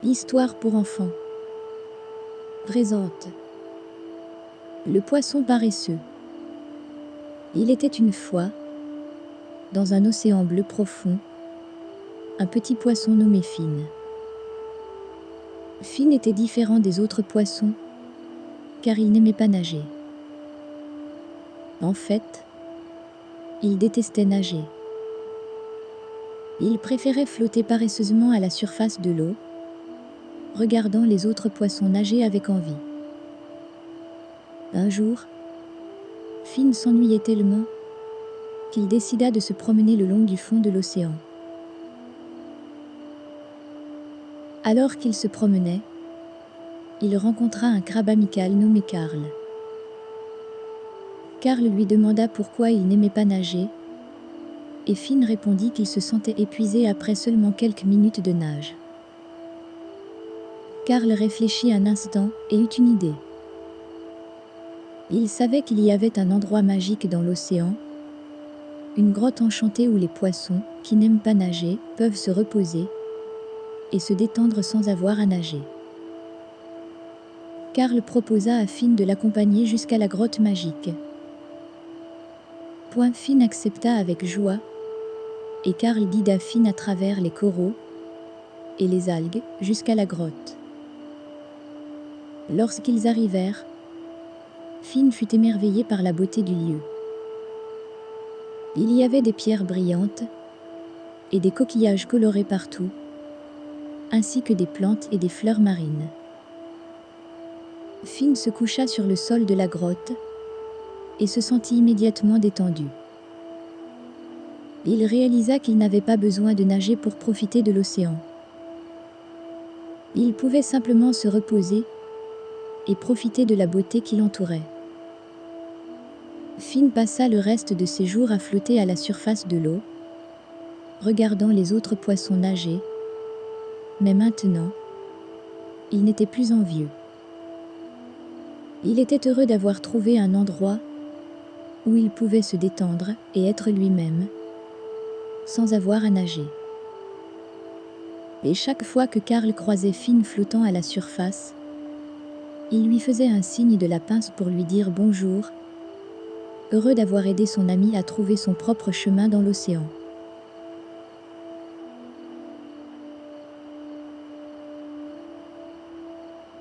Histoire pour enfants. Présente. Le poisson paresseux. Il était une fois, dans un océan bleu profond, un petit poisson nommé Finn. Finn était différent des autres poissons, car il n'aimait pas nager. En fait, il détestait nager. Il préférait flotter paresseusement à la surface de l'eau, regardant les autres poissons nager avec envie. Un jour, Finn s'ennuyait tellement qu'il décida de se promener le long du fond de l'océan. Alors qu'il se promenait, il rencontra un crabe amical nommé Karl. Karl lui demanda pourquoi il n'aimait pas nager, et Finn répondit qu'il se sentait épuisé après seulement quelques minutes de nage. Karl réfléchit un instant et eut une idée. Il savait qu'il y avait un endroit magique dans l'océan, une grotte enchantée où les poissons, qui n'aiment pas nager, peuvent se reposer et se détendre sans avoir à nager. Karl proposa à Finn de l'accompagner jusqu'à la grotte magique. Finn accepta avec joie, et Karl guida Finn à travers les coraux et les algues jusqu'à la grotte. Lorsqu'ils arrivèrent, Finn fut émerveillé par la beauté du lieu. Il y avait des pierres brillantes et des coquillages colorés partout, ainsi que des plantes et des fleurs marines. Finn se coucha sur le sol de la grotte et se sentit immédiatement détendu. Il réalisa qu'il n'avait pas besoin de nager pour profiter de l'océan. Il pouvait simplement se reposer et profiter de la beauté qui l'entourait. Finn passa le reste de ses jours à flotter à la surface de l'eau, regardant les autres poissons nager, mais maintenant, il n'était plus envieux. Il était heureux d'avoir trouvé un endroit où il pouvait se détendre et être lui-même, sans avoir à nager. Et chaque fois que Karl croisait Finn flottant à la surface, il lui faisait un signe de la pince pour lui dire bonjour, heureux d'avoir aidé son ami à trouver son propre chemin dans l'océan.